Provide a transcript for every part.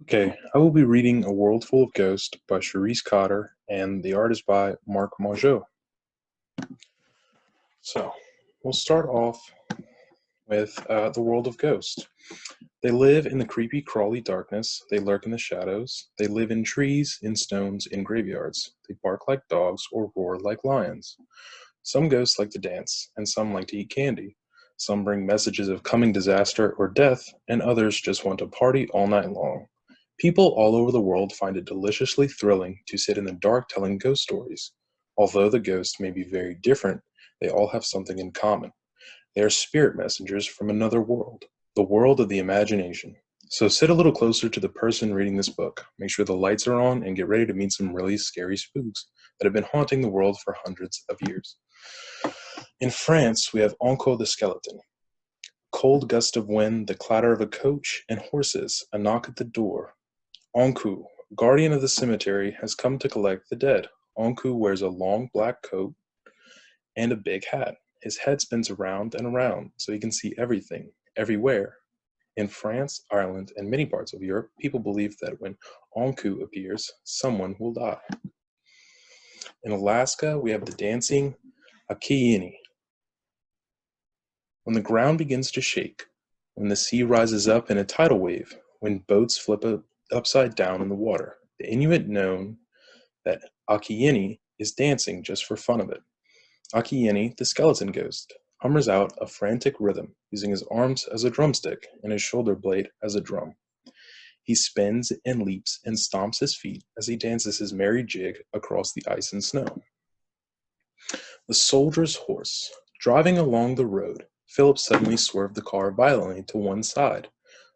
Okay, I will be reading A World Full of Ghosts by Charis Cotter, and the art is by Marc Mongeau. So, we'll start off with The World of Ghosts. They live in the creepy, crawly darkness. They lurk in the shadows. They live in trees, in stones, in graveyards. They bark like dogs or roar like lions. Some ghosts like to dance, and some like to eat candy. Some bring messages of coming disaster or death, and others just want to party all night long. People all over the world find it deliciously thrilling to sit in the dark telling ghost stories. Although the ghosts may be very different, they all have something in common. They are spirit messengers from another world, the world of the imagination. So sit a little closer to the person reading this book. Make sure the lights are on and get ready to meet some really scary spooks that have been haunting the world for hundreds of years. In France, we have Onco the skeleton. Cold gust of wind, the clatter of a coach and horses, a knock at the door. Onku, guardian of the cemetery, has come to collect the dead. Onku wears a long black coat and a big hat. His head spins around and around so he can see everything, everywhere. In France, Ireland, and many parts of Europe, people believe that when Onku appears, someone will die. In Alaska, we have the dancing Akiini. When the ground begins to shake, when the sea rises up in a tidal wave, when boats flip upside down in the water, the Inuit know that Akiini is dancing just for fun of it. Akiini, the skeleton ghost, hummers out a frantic rhythm, using his arms as a drumstick and his shoulder blade as a drum. He spins and leaps and stomps his feet as he dances his merry jig across the ice and snow. The soldier's horse. Driving along the road, Philip suddenly swerved the car violently to one side.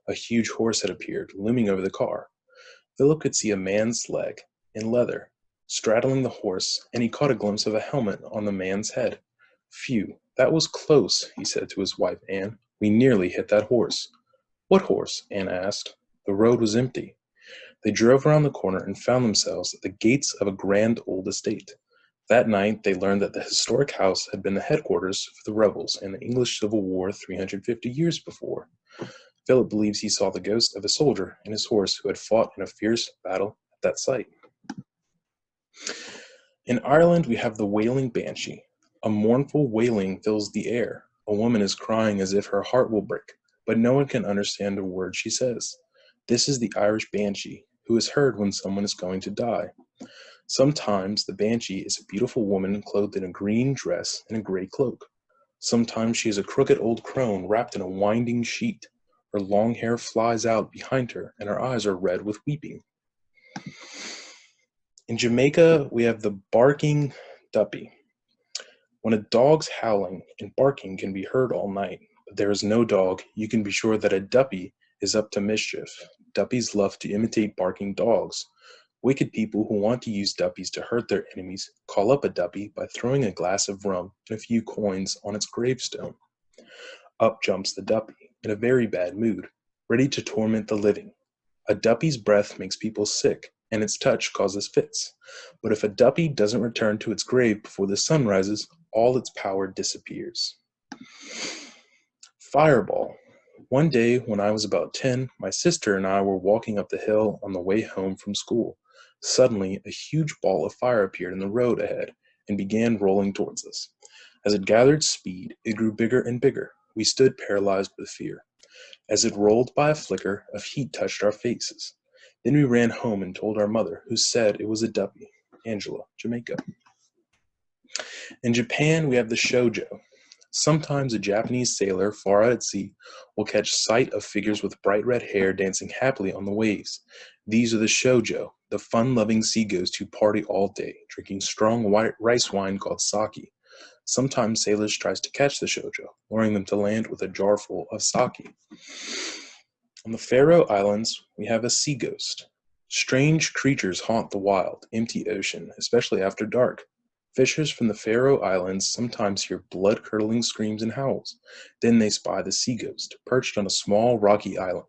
A huge horse had appeared, looming over the car. Philip could see a man's leg, in leather, straddling the horse, and he caught a glimpse of a helmet on the man's head. Phew, that was close, he said to his wife, Anne. We nearly hit that horse. What horse? Anne asked. The road was empty. They drove around the corner and found themselves at the gates of a grand old estate. That night, they learned that the historic house had been the headquarters for the rebels in the English Civil War 350 years before. Philip believes he saw the ghost of a soldier and his horse who had fought in a fierce battle at that site. In Ireland, we have the wailing banshee. A mournful wailing fills the air. A woman is crying as if her heart will break, but no one can understand a word she says. This is the Irish banshee, who is heard when someone is going to die. Sometimes the banshee is a beautiful woman clothed in a green dress and a gray cloak. Sometimes she is a crooked old crone wrapped in a winding sheet. Her long hair flies out behind her, and her eyes are red with weeping. In Jamaica, we have the barking duppy. When a dog's howling and barking can be heard all night, but there is no dog, you can be sure that a duppy is up to mischief. Duppies love to imitate barking dogs. Wicked people who want to use duppies to hurt their enemies call up a duppy by throwing a glass of rum and a few coins on its gravestone. Up jumps the duppy, in a very bad mood, ready to torment the living. A duppy's breath makes people sick, and its touch causes fits. But if a duppy doesn't return to its grave before the sun rises, all its power disappears. Fireball. One day when I was about 10, my sister and I were walking up the hill on the way home from school. Suddenly, a huge ball of fire appeared in the road ahead and began rolling towards us. As it gathered speed, it grew bigger and bigger. We stood paralyzed with fear. As it rolled by, a flicker of heat touched our faces. Then we ran home and told our mother, who said it was a duppy. Angela, Jamaica. In Japan, we have the shoujo. Sometimes a Japanese sailor far out at sea will catch sight of figures with bright red hair dancing happily on the waves. These are the shoujo, the fun-loving sea ghosts who party all day, drinking strong white rice wine called sake. Sometimes sailors tries to catch the shoujo, luring them to land with a jar full of sake. On the Faroe Islands, we have a sea ghost. Strange creatures haunt the wild, empty ocean, especially after dark. Fishers from the Faroe Islands sometimes hear blood-curdling screams and howls. Then they spy the sea ghost, perched on a small rocky island.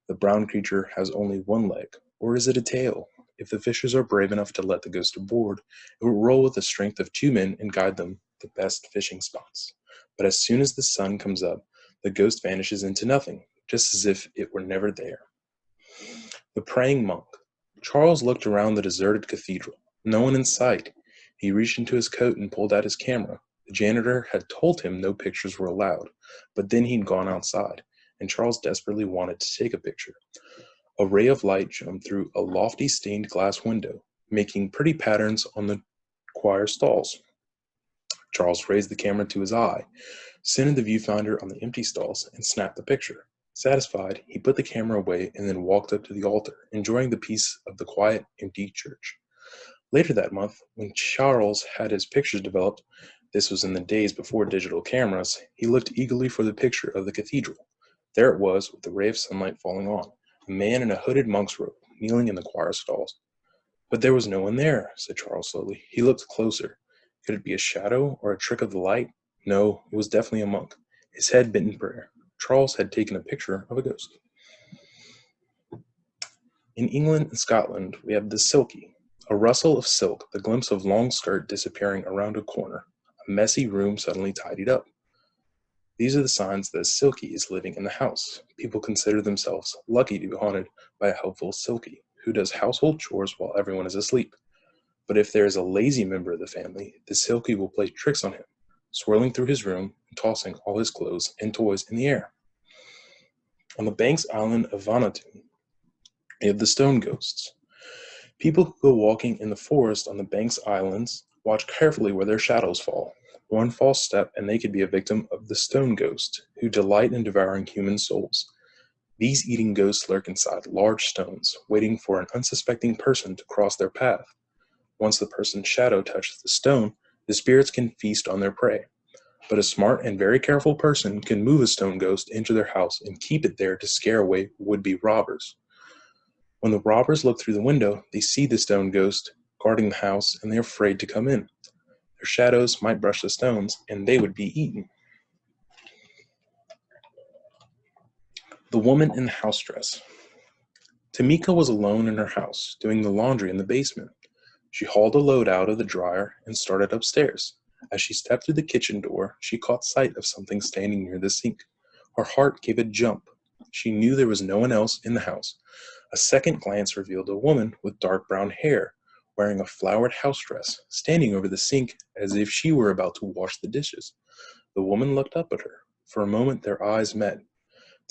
The brown creature has only one leg, or is it a tail? If the fishers are brave enough to let the ghost aboard, it will roll with the strength of 2 men and guide them to the best fishing spots. But as soon as the sun comes up, the ghost vanishes into nothing, just as if it were never there. The praying monk. Charles looked around the deserted cathedral. No one in sight. He reached into his coat and pulled out his camera. The janitor had told him no pictures were allowed, but then he'd gone outside, and Charles desperately wanted to take a picture. A ray of light shone through a lofty stained glass window, making pretty patterns on the choir stalls. Charles raised the camera to his eye, centered the viewfinder on the empty stalls, and snapped the picture. Satisfied, he put the camera away and then walked up to the altar, enjoying the peace of the quiet, empty church. Later that month, when Charles had his pictures developed, this was in the days before digital cameras, he looked eagerly for the picture of the cathedral. There it was, with a ray of sunlight falling on, a man in a hooded monk's robe, kneeling in the choir stalls. But there was no one there, said Charles slowly. He looked closer. Could it be a shadow or a trick of the light? No, it was definitely a monk, his head bent in prayer. Charles had taken a picture of a ghost. In England and Scotland, we have the silky, a rustle of silk, the glimpse of long skirt disappearing around a corner, a messy room suddenly tidied up. These are the signs that a silky is living in the house. People consider themselves lucky to be haunted by a helpful silky, who does household chores while everyone is asleep. But if there is a lazy member of the family, the silky will play tricks on him, swirling through his room and tossing all his clothes and toys in the air. On the Banks Island of Vanuatu, we have the stone ghosts. People who go walking in the forest on the Banks Islands watch carefully where their shadows fall. One false step and they could be a victim of the stone ghost, who delight in devouring human souls. These eating ghosts lurk inside large stones, waiting for an unsuspecting person to cross their path. Once the person's shadow touches the stone, the spirits can feast on their prey. But a smart and very careful person can move a stone ghost into their house and keep it there to scare away would-be robbers. When the robbers look through the window, they see the stone ghost guarding the house and they're afraid to come in. Their shadows might brush the stones and they would be eaten. The woman in the house dress. Tamika was alone in her house, doing the laundry in the basement. She hauled a load out of the dryer and started upstairs. As she stepped through the kitchen door, she caught sight of something standing near the sink. Her heart gave a jump. She knew there was no one else in the house. A second glance revealed a woman with dark brown hair, wearing a flowered house dress, standing over the sink as if she were about to wash the dishes. The woman looked up at her. For a moment their eyes met.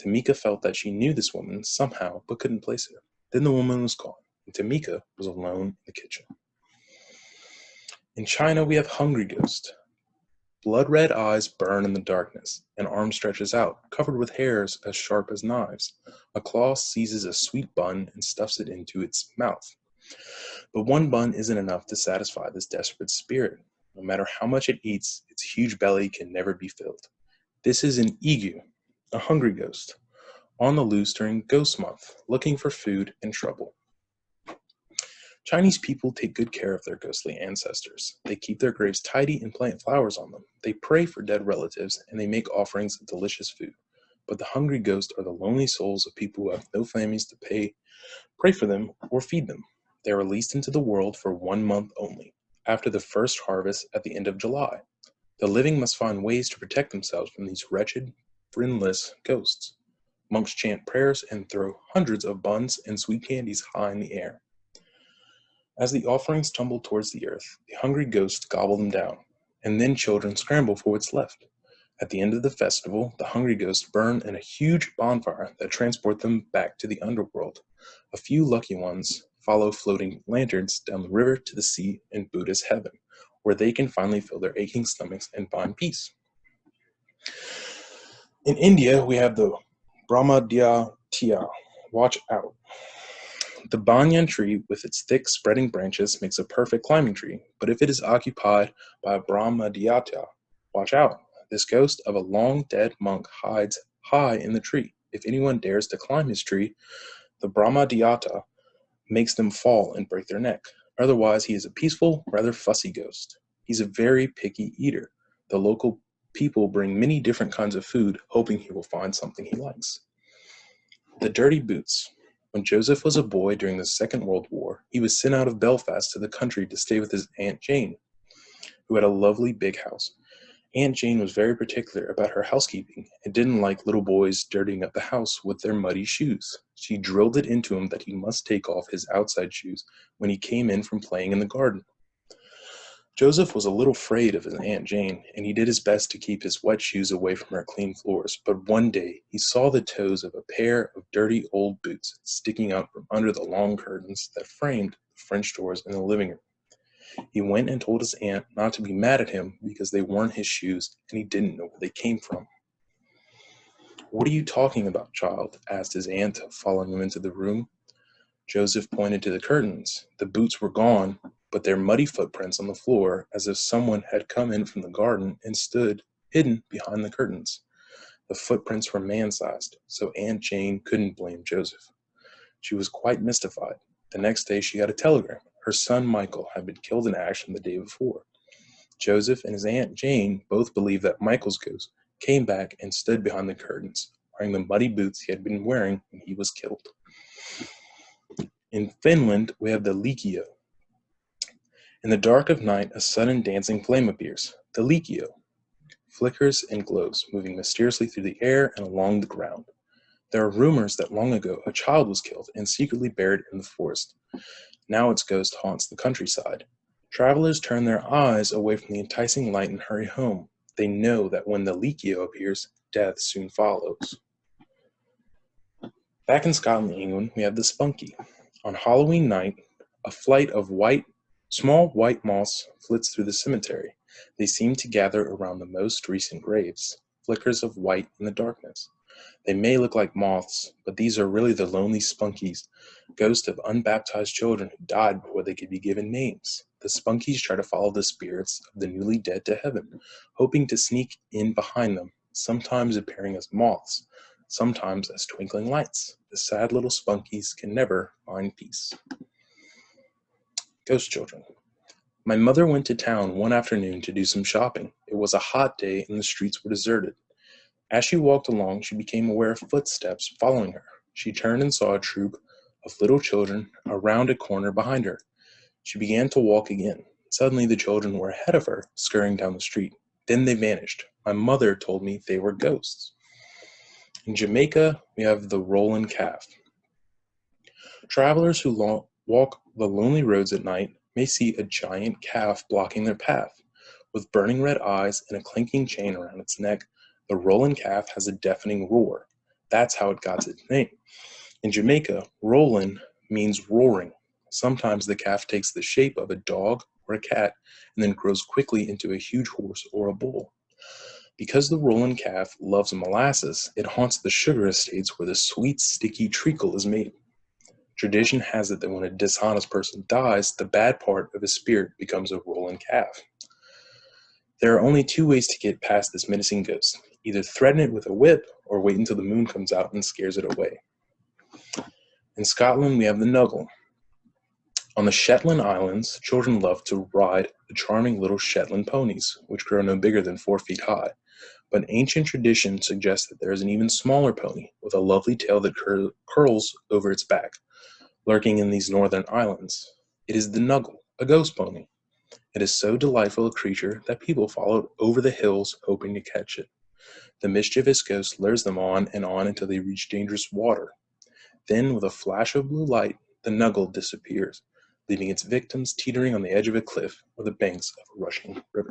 Tamika felt that she knew this woman somehow, but couldn't place her. Then the woman was gone, and Tamika was alone in the kitchen. In China, we have hungry ghost. Blood-red eyes burn in the darkness. An arm stretches out, covered with hairs as sharp as knives. A claw seizes a sweet bun and stuffs it into its mouth. But one bun isn't enough to satisfy this desperate spirit. No matter how much it eats, its huge belly can never be filled. This is an igu, a hungry ghost, on the loose during Ghost Month, looking for food and trouble. Chinese people take good care of their ghostly ancestors. They keep their graves tidy and plant flowers on them. They pray for dead relatives, and they make offerings of delicious food. But the hungry ghosts are the lonely souls of people who have no families to pray for them, or feed them. They are released into the world for 1 month only, after the first harvest at the end of July. The living must find ways to protect themselves from these wretched, friendless ghosts. Monks chant prayers and throw hundreds of buns and sweet candies high in the air. As the offerings tumble towards the earth, the hungry ghosts gobble them down, and then children scramble for what's left. At the end of the festival, the hungry ghosts burn in a huge bonfire that transport them back to the underworld. A few lucky ones follow floating lanterns down the river to the sea in Buddha's heaven, where they can finally fill their aching stomachs and find peace. In India, we have the Brahmaditya, watch out. The banyan tree, with its thick, spreading branches, makes a perfect climbing tree, but if it is occupied by a Brahmaditya, watch out. This ghost of a long-dead monk hides high in the tree. If anyone dares to climb his tree, the Brahmaditya makes them fall and break their neck. Otherwise, he is a peaceful, rather fussy ghost. He's a very picky eater. The local people bring many different kinds of food, hoping he will find something he likes. The dirty boots. When Joseph was a boy during the Second World War, he was sent out of Belfast to the country to stay with his Aunt Jane, who had a lovely big house. Aunt Jane was very particular about her housekeeping and didn't like little boys dirtying up the house with their muddy shoes. She drilled it into him that he must take off his outside shoes when he came in from playing in the garden. Joseph was a little afraid of his Aunt Jane, and he did his best to keep his wet shoes away from her clean floors, but one day he saw the toes of a pair of dirty old boots sticking out from under the long curtains that framed the French doors in the living room. He went and told his aunt not to be mad at him because they weren't his shoes and he didn't know where they came from. "What are you talking about, child?" asked his aunt, following him into the room. Joseph pointed to the curtains. The boots were gone, but their muddy footprints on the floor, as if someone had come in from the garden and stood hidden behind the curtains. The footprints were man-sized, so Aunt Jane couldn't blame Joseph. She was quite mystified. The next day she got a telegram. Her son Michael had been killed in action the day before. Joseph and his Aunt Jane both believed that Michael's ghost came back and stood behind the curtains, wearing the muddy boots he had been wearing when he was killed. In Finland, we have the Liikio. In the dark of night, a sudden dancing flame appears. The Liikio flickers and glows, moving mysteriously through the air and along the ground. There are rumors that long ago a child was killed and secretly buried in the forest. Now its ghost haunts the countryside. Travelers turn their eyes away from the enticing light and hurry home. They know that when the Liikio appears, death soon follows. Back in Scotland, England, we have the Spunky. On Halloween night, a flight of small white moths flits through the cemetery. They seem to gather around the most recent graves, flickers of white in the darkness. They may look like moths, but these are really the lonely Spunkies, ghosts of unbaptized children who died before they could be given names. The Spunkies try to follow the spirits of the newly dead to heaven, hoping to sneak in behind them, sometimes appearing as moths, sometimes as twinkling lights. The sad little Spunkies can never find peace. Ghost children. My mother went to town one afternoon to do some shopping. It was a hot day and the streets were deserted. As she walked along, she became aware of footsteps following her. She turned and saw a troop of little children around a corner behind her. She began to walk again. Suddenly the children were ahead of her, scurrying down the street. Then they vanished. My mother told me they were ghosts. In Jamaica, we have the Roland Calf. Travelers who walk the lonely roads at night may see a giant calf blocking their path. With burning red eyes and a clinking chain around its neck, the Roland calf has a deafening roar. That's how it got its name. In Jamaica, Roland means roaring. Sometimes the calf takes the shape of a dog or a cat and then grows quickly into a huge horse or a bull. Because the Roland calf loves molasses, it haunts the sugar estates where the sweet, sticky treacle is made. Tradition has it that when a dishonest person dies, the bad part of his spirit becomes a Roland calf. There are only two ways to get past this menacing ghost. Either threaten it with a whip or wait until the moon comes out and scares it away. In Scotland, we have the Nuggle. On the Shetland Islands, children love to ride the charming little Shetland ponies, which grow no bigger than 4 feet high. But ancient tradition suggests that there is an even smaller pony with a lovely tail that curls over its back, lurking in these northern islands. It is the Nuggle, a ghost pony. It is so delightful a creature that people follow it over the hills hoping to catch it. The mischievous ghost lures them on and on until they reach dangerous water. Then, with a flash of blue light, the Nuggle disappears, leaving its victims teetering on the edge of a cliff or the banks of a rushing river.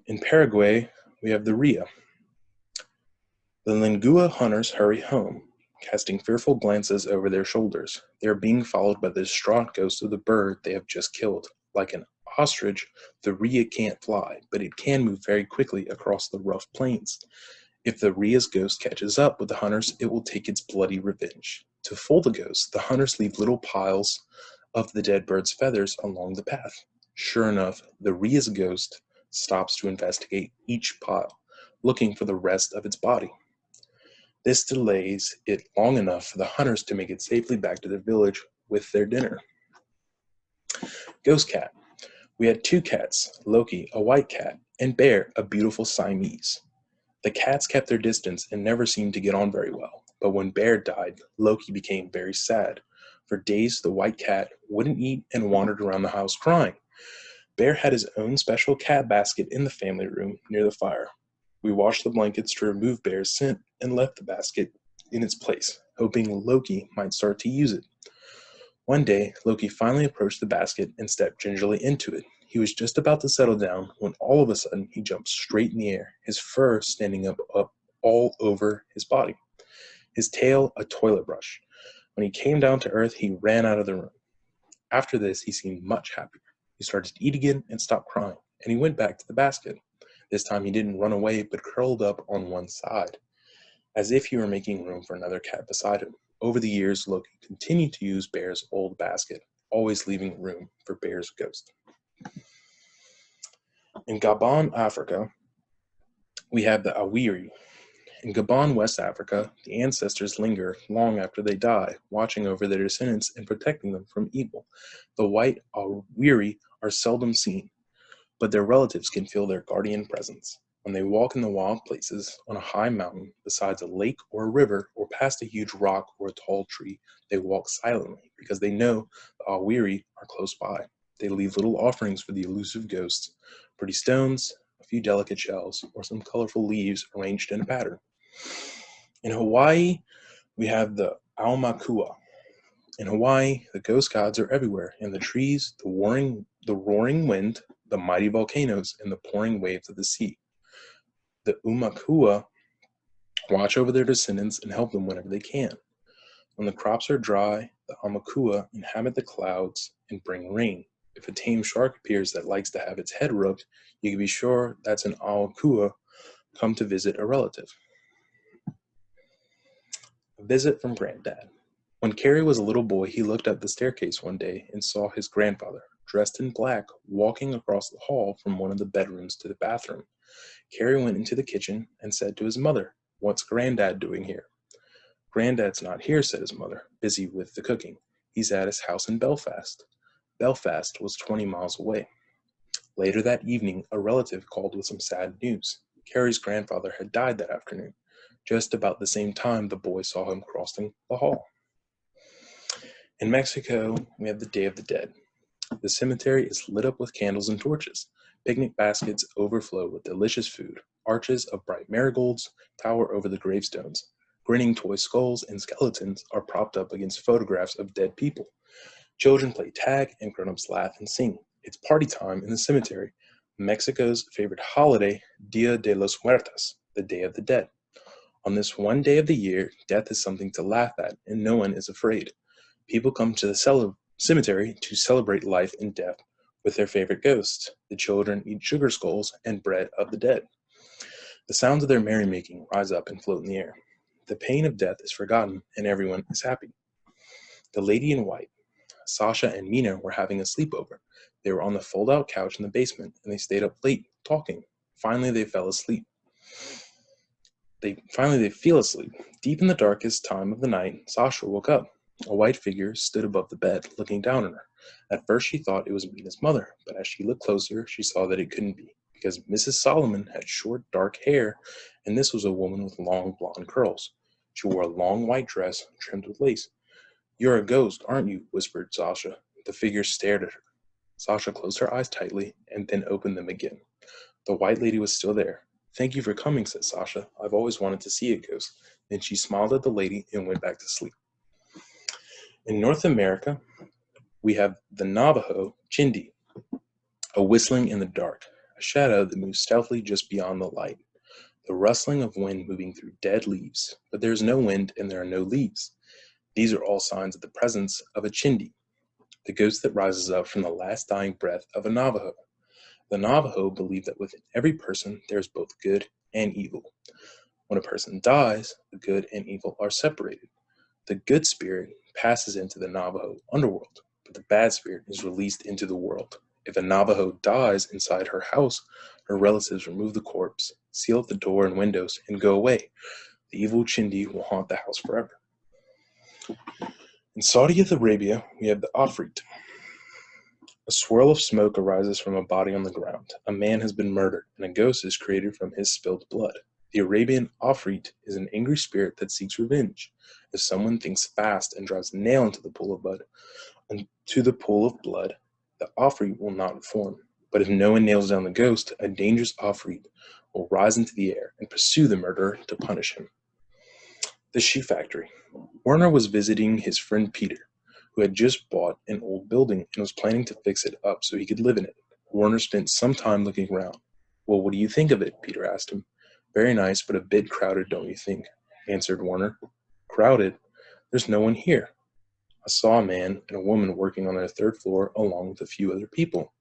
In Paraguay, we have the Rhea. The Lingua hunters hurry home, casting fearful glances over their shoulders. They are being followed by the distraught ghost of the bird they have just killed. Like an ostrich, the Rhea can't fly, but it can move very quickly across the rough plains. If the Rhea's ghost catches up with the hunters, it will take its bloody revenge. To fool the ghost, the hunters leave little piles of the dead bird's feathers along the path. Sure enough, the Rhea's ghost stops to investigate each pile, looking for the rest of its body. This delays it long enough for the hunters to make it safely back to their village with their dinner. Ghost cat. We had 2 cats, Loki, a white cat, and Bear, a beautiful Siamese. The cats kept their distance and never seemed to get on very well, but when Bear died, Loki became very sad. For days, the white cat wouldn't eat and wandered around the house crying. Bear had his own special cat basket in the family room near the fire. We washed the blankets to remove Bear's scent and left the basket in its place, hoping Loki might start to use it. One day, Loki finally approached the basket and stepped gingerly into it. He was just about to settle down when all of a sudden he jumped straight in the air, his fur standing up all over his body, his tail a toilet brush. When he came down to earth, he ran out of the room. After this, he seemed much happier. He started to eat again and stopped crying, and he went back to the basket. This time he didn't run away, but curled up on one side, as if he were making room for another cat beside him. Over the years, Loki continued to use Bear's old basket, always leaving room for Bear's ghost. In Gabon, Africa, we have the Awiri. In Gabon, West Africa, the ancestors linger long after they die, watching over their descendants and protecting them from evil. The white Awiri are seldom seen, but their relatives can feel their guardian presence. When they walk in the wild places, on a high mountain, besides a lake or a river, or past a huge rock or a tall tree, they walk silently because they know the Awiri are close by. They leave little offerings for the elusive ghosts, pretty stones, a few delicate shells, or some colorful leaves arranged in a pattern. In Hawaii, we have the Aumakua. In Hawaii, the ghost gods are everywhere, in the trees, the roaring wind, the mighty volcanoes, and the pouring waves of the sea. The Aumakua watch over their descendants and help them whenever they can. When the crops are dry, the Aumakua inhabit the clouds and bring rain. If a tame shark appears that likes to have its head rubbed, you can be sure that's an Aumakua come to visit a relative. A visit from Granddad. When Carrie was a little boy, he looked up the staircase one day and saw his grandfather, dressed in black, walking across the hall from one of the bedrooms to the bathroom. Carrie went into the kitchen and said to his mother, "What's Granddad doing here?" "Granddad's not here," said his mother, busy with the cooking. "He's at his house in Belfast." Belfast was 20 miles away. Later that evening, a relative called with some sad news. Carrie's grandfather had died that afternoon. Just about the same time, the boy saw him crossing the hall. In Mexico, we have the Day of the Dead. The cemetery is lit up with candles and torches. Picnic baskets overflow with delicious food. Arches of bright marigolds tower over the gravestones. Grinning toy skulls and skeletons are propped up against photographs of dead people. Children play tag and grown-ups laugh and sing. It's party time in the cemetery. Mexico's favorite holiday, Dia de los Muertos, the Day of the Dead. On this one day of the year, death is something to laugh at, and no one is afraid. People come to the cemetery to celebrate life and death with their favorite ghosts. The children eat sugar skulls and bread of the dead. The sounds of their merrymaking rise up and float in the air. The pain of death is forgotten, and everyone is happy. The Lady in White. Sasha and Mina were having a sleepover. They were on the fold-out couch in the basement, and they stayed up late, talking. Finally, they fell asleep. They feel asleep. Deep in the darkest time of the night, Sasha woke up. A white figure stood above the bed, looking down on her. At first she thought it was Mina's mother, but as she looked closer, she saw that it couldn't be, because Mrs. Solomon had short, dark hair, and this was a woman with long, blonde curls. She wore a long white dress trimmed with lace. "You're a ghost, aren't you?" whispered Sasha. The figure stared at her. Sasha closed her eyes tightly and then opened them again. The white lady was still there. "Thank you for coming," said Sasha. "I've always wanted to see a ghost." Then she smiled at the lady and went back to sleep. In North America, we have the Navajo Chindi, a whistling in the dark, a shadow that moves stealthily just beyond the light, the rustling of wind moving through dead leaves, but there is no wind and there are no leaves. These are all signs of the presence of a Chindi, the ghost that rises up from the last dying breath of a Navajo. The Navajo believe that within every person there is both good and evil. When a person dies, the good and evil are separated. The good spirit passes into the Navajo underworld, but the bad spirit is released into the world. If a Navajo dies inside her house, her relatives remove the corpse, seal up the door and windows, and go away. The evil Chindi will haunt the house forever. In Saudi Arabia, we have the Afrit. A swirl of smoke arises from a body on the ground. A man has been murdered, and a ghost is created from his spilled blood. The Arabian Afrit is an angry spirit that seeks revenge. If someone thinks fast and drives a nail into the pool of blood, the Afrit will not reform. But if no one nails down the ghost, a dangerous Afrit will rise into the air and pursue the murderer to punish him. The shoe factory. Werner was visiting his friend Peter, who had just bought an old building and was planning to fix it up so he could live in it. Werner spent some time looking around. "Well, what do you think of it?" Peter asked him. "Very nice, but a bit crowded, don't you think?" answered Werner. "Crowded? There's no one here. I saw a man and a woman working on the third floor along with a few other people."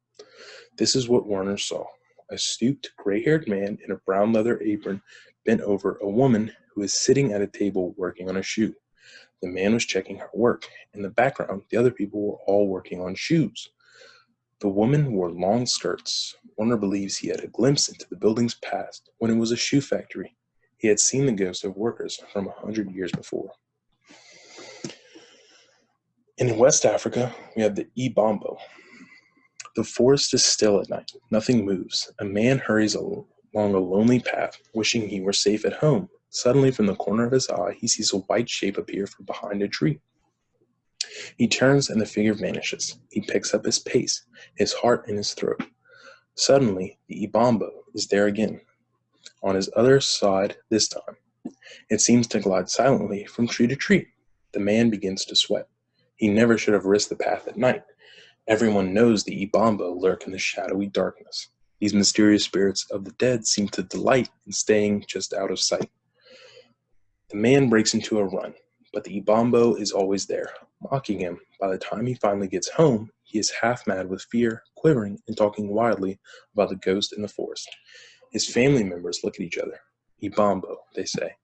This is what Werner saw. A stooped, gray-haired man in a brown leather apron bent over a woman who was sitting at a table working on a shoe. The man was checking her work. In the background, the other people were all working on shoes. The woman wore long skirts. Werner believes he had a glimpse into the building's past when it was a shoe factory. He had seen the ghosts of workers from 100 years before. In West Africa, we have the Ibambo. The forest is still at night. Nothing moves. A man hurries along a lonely path, wishing he were safe at home. Suddenly, from the corner of his eye, he sees a white shape appear from behind a tree. He turns and the figure vanishes. He picks up his pace, his heart in his throat. Suddenly, the Ibambo is there again, on his other side this time. It seems to glide silently from tree to tree. The man begins to sweat. He never should have risked the path at night. Everyone knows the Ibambo lurk in the shadowy darkness. These mysterious spirits of the dead seem to delight in staying just out of sight. The man breaks into a run, but the Ibambo is always there, mocking him. By the time he finally gets home, he is half mad with fear, quivering and talking wildly about the ghost in the forest. His family members look at each other. "Ibambo," they say.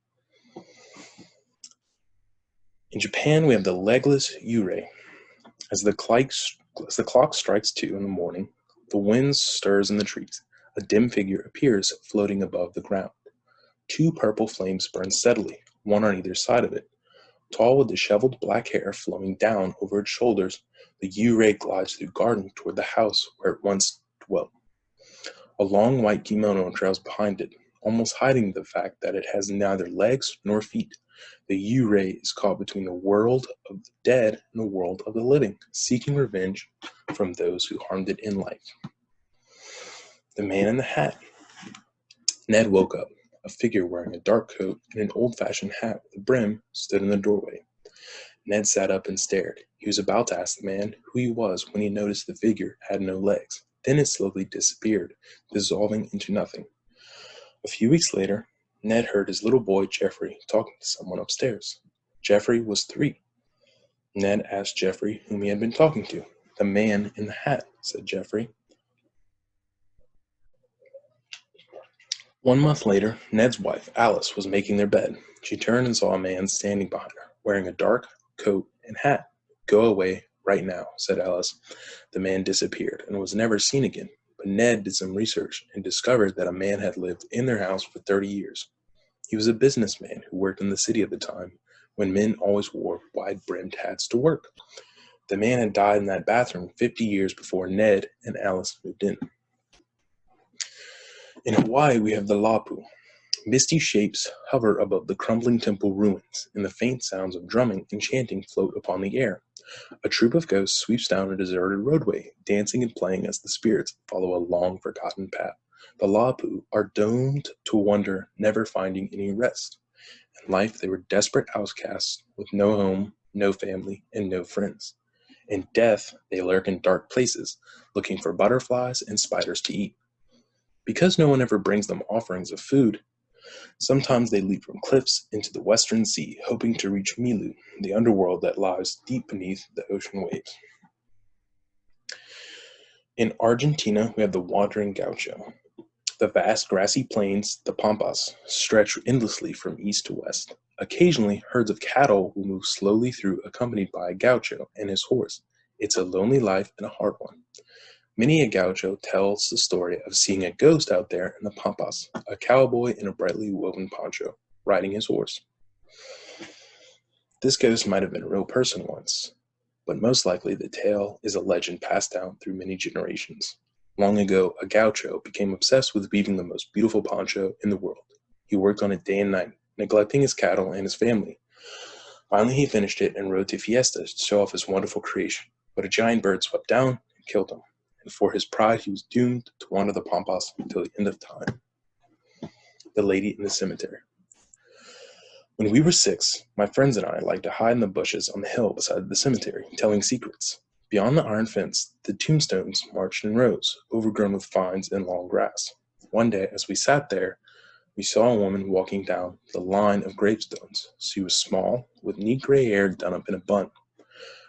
In Japan, we have the legless Yurei. As the clock strikes 2 in the morning, the wind stirs in the trees. A dim figure appears floating above the ground. 2 purple flames burn steadily, one on either side of it. Tall with disheveled black hair flowing down over its shoulders, the Yurei glides through garden toward the house where it once dwelt. A long white kimono trails behind it, almost hiding the fact that it has neither legs nor feet. The Yurei is caught between the world of the dead and the world of the living, seeking revenge from those who harmed it in life. The man in the hat. Ned woke up. A figure wearing a dark coat and an old-fashioned hat with a brim stood in the doorway. Ned sat up and stared. He was about to ask the man who he was when he noticed the figure had no legs. Then it slowly disappeared, dissolving into nothing. A few weeks later, Ned heard his little boy Jeffrey talking to someone upstairs. Jeffrey was 3. Ned asked Jeffrey whom he had been talking to. "The man in the hat," said Jeffrey. 1 month later, Ned's wife, Alice, was making their bed. She turned and saw a man standing behind her, wearing a dark coat and hat. "Go away right now," said Alice. The man disappeared and was never seen again. But Ned did some research and discovered that a man had lived in their house for 30 years. He was a businessman who worked in the city at the time, when men always wore wide-brimmed hats to work. The man had died in that bathroom 50 years before Ned and Alice moved in. In Hawaii, we have the Lapu. Misty shapes hover above the crumbling temple ruins, and the faint sounds of drumming and chanting float upon the air. A troop of ghosts sweeps down a deserted roadway, dancing and playing as the spirits follow a long forgotten path. The Lapu are doomed to wander, never finding any rest. In life, they were desperate outcasts with no home, no family, and no friends. In death, they lurk in dark places, looking for butterflies and spiders to eat. Because no one ever brings them offerings of food, sometimes they leap from cliffs into the western sea, hoping to reach Milu, the underworld that lies deep beneath the ocean waves. In Argentina, we have the wandering gaucho. The vast grassy plains, the pampas, stretch endlessly from east to west. Occasionally, herds of cattle will move slowly through, accompanied by a gaucho and his horse. It's a lonely life and a hard one. Many a gaucho tells the story of seeing a ghost out there in the pampas, a cowboy in a brightly woven poncho, riding his horse. This ghost might have been a real person once, but most likely the tale is a legend passed down through many generations. Long ago, a gaucho became obsessed with weaving the most beautiful poncho in the world. He worked on it day and night, neglecting his cattle and his family. Finally, he finished it and rode to fiestas to show off his wonderful creation, but a giant bird swept down and killed him. And for his pride, he was doomed to wander the pampas until the end of time. The Lady in the Cemetery. When we were 6, my friends and I liked to hide in the bushes on the hill beside the cemetery, telling secrets. Beyond the iron fence, the tombstones marched in rows, overgrown with vines and long grass. One day, as we sat there, we saw a woman walking down the line of gravestones. She was small, with neat gray hair done up in a bun.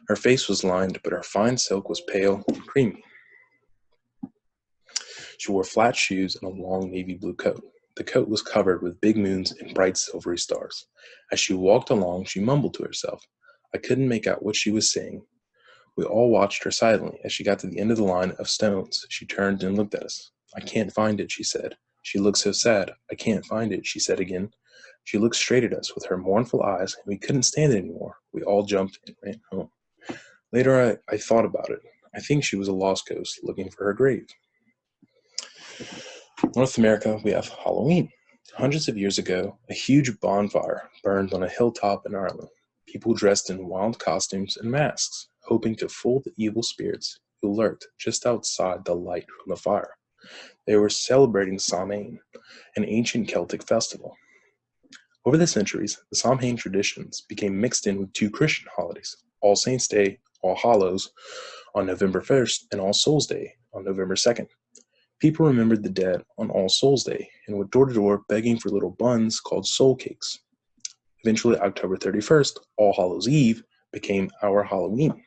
Her face was lined, but her fine silk was pale and creamy. She wore flat shoes and a long navy blue coat. The coat was covered with big moons and bright silvery stars. As she walked along, she mumbled to herself. I couldn't make out what she was saying. We all watched her silently. As she got to the end of the line of stones, she turned and looked at us. I can't find it, she said. She looked so sad. I can't find it, she said again. She looked straight at us with her mournful eyes, and we couldn't stand it anymore. We all jumped and ran home. Later, I thought about it. I think she was a lost ghost looking for her grave. North America, we have Halloween. Hundreds of years ago, a huge bonfire burned on a hilltop in Ireland. People dressed in wild costumes and masks, hoping to fool the evil spirits who lurked just outside the light from the fire. They were celebrating Samhain, an ancient Celtic festival. Over the centuries, the Samhain traditions became mixed in with 2 Christian holidays, All Saints' Day, All Hallows, on November 1st, and All Souls' Day on November 2nd. People remembered the dead on All Souls' Day and went door to door begging for little buns called soul cakes. Eventually, October 31st, All Hallows' Eve, became our Halloween.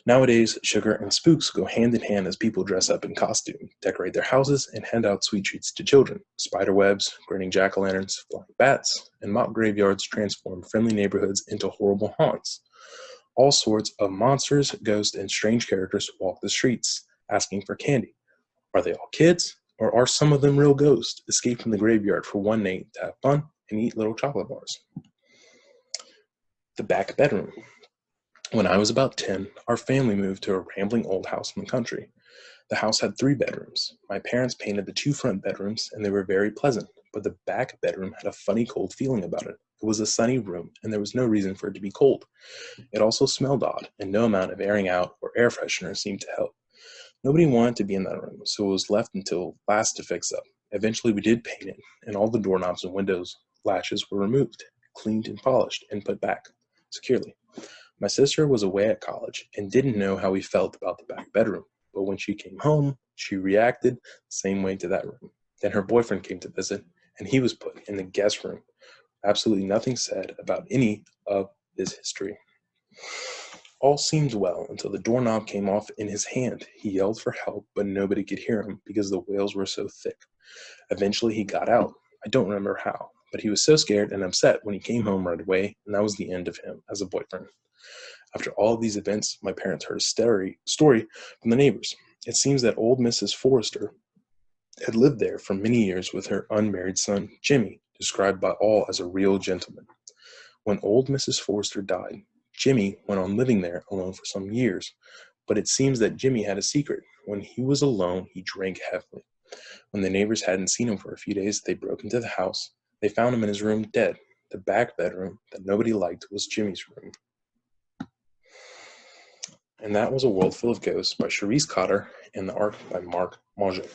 Nowadays, sugar and spooks go hand in hand as people dress up in costume, decorate their houses, and hand out sweet treats to children. Spiderwebs, grinning jack-o'-lanterns, flying bats, and mock graveyards transform friendly neighborhoods into horrible haunts. All sorts of monsters, ghosts, and strange characters walk the streets, asking for candy. Are they all kids, or are some of them real ghosts, escaped from the graveyard for one night to have fun and eat little chocolate bars? The back bedroom. When I was about 10, our family moved to a rambling old house in the country. The house had 3 bedrooms. My parents painted the 2 front bedrooms, and they were very pleasant, but the back bedroom had a funny cold feeling about it. It was a sunny room, and there was no reason for it to be cold. It also smelled odd, and no amount of airing out or air freshener seemed to help. Nobody wanted to be in that room, so it was left until last to fix up. Eventually we did paint it, and all the doorknobs and windows latches were removed, cleaned and polished, and put back securely. My sister was away at college and didn't know how we felt about the back bedroom, but when she came home, she reacted the same way to that room. Then her boyfriend came to visit, and he was put in the guest room. Absolutely nothing said about any of his history. All seemed well until the doorknob came off in his hand. He yelled for help, but nobody could hear him because the wheels were so thick. Eventually he got out. I don't remember how, but he was so scared and upset when he came home right away, and that was the end of him as a boyfriend. After all of these events, my parents heard a story from the neighbors. It seems that old Mrs. Forrester had lived there for many years with her unmarried son, Jimmy, described by all as a real gentleman. When old Mrs. Forrester died, Jimmy went on living there alone for some years, but it seems that Jimmy had a secret. When he was alone, he drank heavily. When the neighbors hadn't seen him for a few days, they broke into the house. They found him in his room dead. The back bedroom that nobody liked was Jimmy's room. And that was A World Full of Ghosts by Charis, Cotter, and the art by Marc Mongeau.